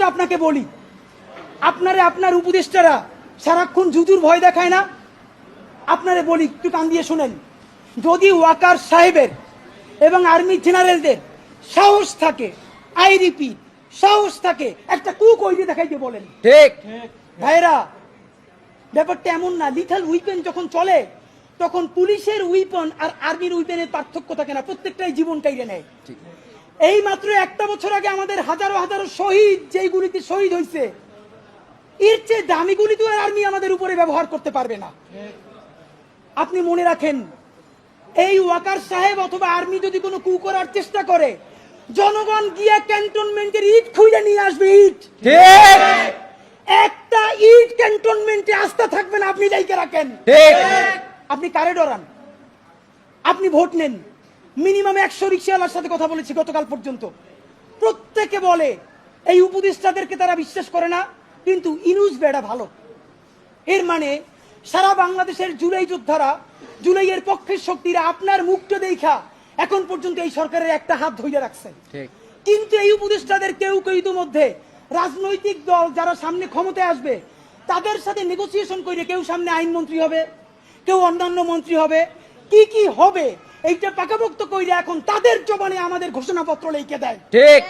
আপনাকে বলি, আপনারে আপনার উপদেষ্টারা সারাক্ষণ জুজুর ভয় দেখায় না? আপনারে বলি, একটু কান দিয়ে শুনেন। যদি ওয়াকার সাহেবের এবং আর্মি জেনারেলদের সাহস থাকে, আই রিপিট, সাহস থাকে, একটা কুক ওই দিয়ে দেখাইতে বলেন। ঠিক ভাইরা, ব্যাপারটা এমন না। লিথাল উইপেন যখন চলে তখন পুলিশের উইপন আর আর্মির উইপেনের পার্থক্য থাকে না, প্রত্যেকটাই জীবন কাইরে নেয়। এই মাত্র একটা বছর আগে আমাদের হাজারো হাজারো শহীদ যেই গুলিতে শহীদ হয়েছে, এর চেয়ে দামি গুলি তো আর্মি আমাদের উপরে ব্যবহার করতে পারবে না। আপনি মনে রাখেন, এই ওয়াকার সাহেব অথবা আর্মি যদি কোনো কু করার চেষ্টা করে, জনগণ গিয়া ক্যান্টনমেন্টের ইট খুঁজে নিয়ে আসবে। ইট, ঠিক একটা ইট ক্যান্টনমেন্টে আস্থা থাকবে না, আপনি যাইকে রাখেন। ঠিক আপনি কারে ডরান? আপনি ভোট নেন। মিনিমাম 100 রিক্সাওয়ালার সাথে কথা বলেছি গতকাল পর্যন্ত, প্রত্যেকে বলে এই উপদেষ্টাদেরকে তারা বিশ্বাস করে না, কিন্তু ইনুস বেড়া ভালো। এর মানে সারা বাংলাদেশের জুলাই যোদ্ধারা, জুলাইয়ের পক্ষের শক্তিরা আপনার মুখটা দেখা এখন পর্যন্ত এই সরকারের একটা হাত ধরে রাখছে। কিন্তু এই উপদেষ্টাদের কেউ কেউ ইতিমধ্যে রাজনৈতিক দল যারা সামনে ক্ষমতায় আসবে তাদের সাথে নেগোসিয়েশন করে কেউ সামনে আইনমন্ত্রী হবে, কেউ অন্যান্য মন্ত্রী হবে, কি কি হবে এইটা পাকাপোক্ত কইরা এখন তাদের জবানে আমাদের ঘোষণাপত্র লিখে দেয়। ঠিক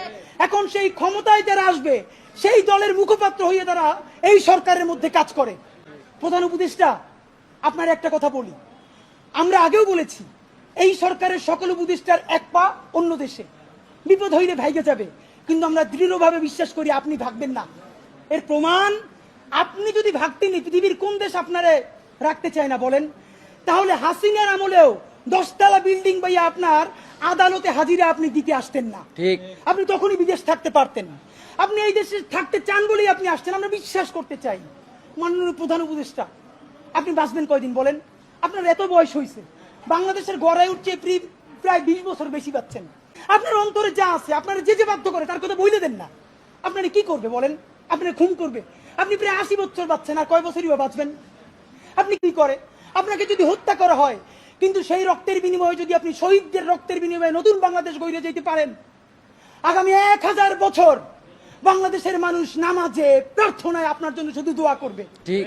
এখন সেই ক্ষমতায় যারা আসবে সেই দলের মুখপাত্র হয়ে তারা এই সরকারের মধ্যে কাজ করে। প্রধান উপদেষ্টা, আপনার একটা কথা বলি, আমরা আগেও বলেছি এই সরকারের সকল উপদেষ্টার এক পা অন্য দেশে, বিপদ হইলে ভাইগে যাবে, কিন্তু আমরা দৃঢ়ভাবে বিশ্বাস করি আপনি ভাগবেন না। এর প্রমাণ, আপনি যদি ভাগতেন, পৃথিবীর কোন দেশ আপনারে রাখতে চায় না বলেন? তাহলে হাসিনার আমলেও 10 তলা বিল্ডিং পাইয়া আপনার আদালতে হাজিরা আপনি দিতে আসতেন না। ঠিক আপনি তখনই বিদেশ থাকতে পারতেন। আপনি এই দেশে থাকতে চান বলেই আপনি আসছেন, আমরা বিশ্বাস করতে চাই। মাননীয় প্রধান উপদেষ্টা, আপনি বাঁচবেন কয়দিন বলেন? আপনার এত বয়স হয়েছে, বাংলাদেশের গড়ায় উঠছে প্রায় 20 বছর বেশি পাচ্ছেন। আপনার অন্তরে যা আছে, আপনারা যে যে বাধ্য করে তার কথা বইলে দেন না। আপনারা কি করবে বলেন? আপনারা খুন করবে? আপনি প্রায় 80 বছর বাঁচছেন, আর কয় বছরই বা বাঁচবেন? আপনি কি করে? আপনাকে যদি হত্যা করা হয়, কিন্তু সেই রক্তের বিনিময়ে যদি আপনি শহীদদের রক্তের বিনিময়ে নতুন বাংলাদেশ গড়ে যেতে পারেন, আগামী 1000 বছর বাংলাদেশের মানুষ নামাজে প্রার্থনায় আপনার জন্য শুধু দোয়া করবে। ঠিক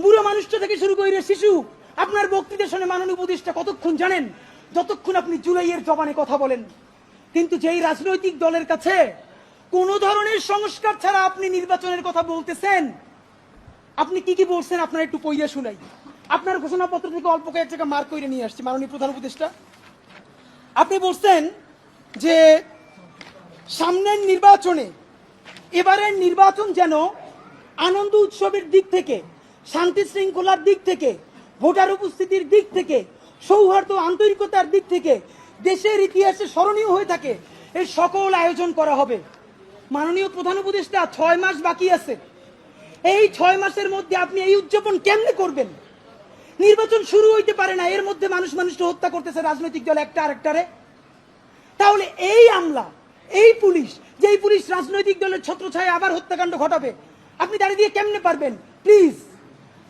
বুড়ো মানুষটা থেকে শুরু করে শিশু আপনার বক্তৃতা শুনে মাননীয় উপদেষ্টা কতক্ষণ জানেন? যতক্ষণ আপনি জুলাইয়ের জবানে কথা বলেন। কিন্তু যেই রাজনৈতিক দলের কাছে কোন ধরনের সংস্কার ছাড়া আপনি নির্বাচনের কথা বলতেছেন, আপনি কি কি বলছেন আপনার একটু পইয়া শুনাই। আপনার ঘোষণাপত্র থেকে অল্প কয়েক জায়গা মার্ক করে নিয়ে আসছি মাননীয় প্রধান উপদেষ্টা। আপনি বলছেন যে সামনের নির্বাচনে, এবারের নির্বাচন যেন আনন্দ উৎসবের দিক থেকে, শান্তি শৃঙ্খলার দিক থেকে, ভোটার উপস্থিতির দিক থেকে, সৌহার্দ্য আন্তরিকতার দিক থেকে দেশের ইতিহাসে স্মরণীয় হয়ে থাকে, এই সকল আয়োজন করা হবে। মাননীয় প্রধান উপদেষ্টা, 6 মাস বাকি আছে। এই 6 মাসের মধ্যে আপনি এই উদযাপন কেমনে করবেন? নির্বাচন শুরু হইতে পারে না, এর মধ্যে মানুষকে হত্যা করতেছে রাজনৈতিক দল একটা আরেকটারে। তাহলে এই আমলা, এই পুলিশ, যেই পুলিশ রাজনৈতিক দলের ছত্রছায়া আবার হত্যাকাণ্ড ঘটাবে, আপনি দাঁড়িয়ে দিয়ে কেমনে পারবেন? প্লিজ,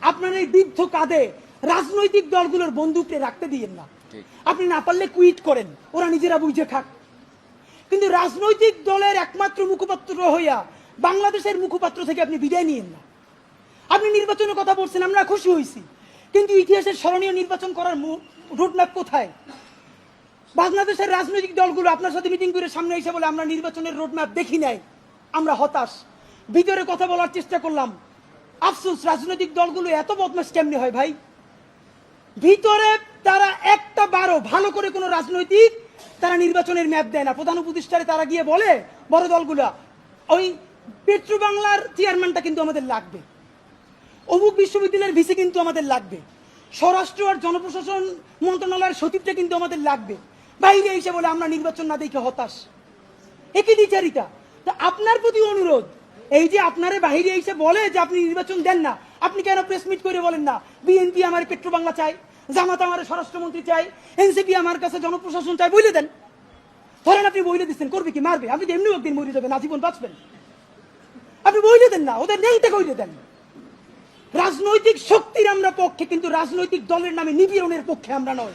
আপনার এই বৃদ্ধ কাঁধে রাজনৈতিক দলগুলোর বন্দুককে রাখতে দিয়েন না। আপনি না পারলে কুইট করেন, ওরা নিজেরা বুঝে খাক। কিন্তু রাজনৈতিক দলের একমাত্র মুখপাত্র হইয়া বাংলাদেশের মুখপাত্র থেকে আপনি বিদায় নিয়েন না। আপনি নির্বাচনের কথা বলছেন, আমরা খুশি হয়েছি, কিন্তু ইতিহাসের স্মরণীয় নির্বাচন করার রোডম্যাপ কোথায়? বাংলাদেশের রাজনৈতিক দলগুলো আপনার সাথে মিটিং করে সামনে এসে বলে আমরা নির্বাচনের রোডম্যাপ দেখি নাই, আমরা হতাশ। ভিতরে কথা বলার চেষ্টা করলাম, আফসোস, রাজনৈতিক দলগুলো এত বদমাশ কেমনে হয় ভাই? ভিতরে তারা একটা বারো ভালো করে কোনো রাজনৈতিক তারা নির্বাচনের ম্যাপ দেয় না। প্রধান উপদেষ্টারে তারা গিয়ে বলে বড় দলগুলা, ওই পেট্রো বাংলার চেয়ারম্যানটা কিন্তু আমাদের লাগবে, অমুক বিশ্ববিদ্যালয়ের ভিসি কিন্তু আমাদের লাগবে, স্বরাষ্ট্র আর জনপ্রশাসন মন্ত্রণালয়ের সচিবটা কিন্তু আমাদের লাগবে। বাইরে এসে বলে আমরা নির্বাচন না দেখে হতাশ। একই দ্বিচারিতা। তো আপনার প্রতি অনুরোধ, এই যে আপনারে বাইরে এসে বলে যে আপনি নির্বাচন দেন না, আপনি কেন প্রেস মিট করে বলেন না বিএনপি আমার পেট্রো বাংলা চাই, জামাত আমার স্বরাষ্ট্রমন্ত্রী চাই, এনসিপি আমার কাছে জনপ্রশাসন চাই, বলে দেন। ধরেন আপনি বইলে দিচ্ছেন, করবে কি? মারবে। আপনি তো এমনি একদিন মরে যাবেন, আজীবন বাঁচবেন। আপনি বইলে দেন না, ওদের নেইতে কইলে দেন। রাজনৈতিক শক্তির আমরা পক্ষে, কিন্তু রাজনৈতিক দলের নামে নিপীড়নের পক্ষে আমরা নয়।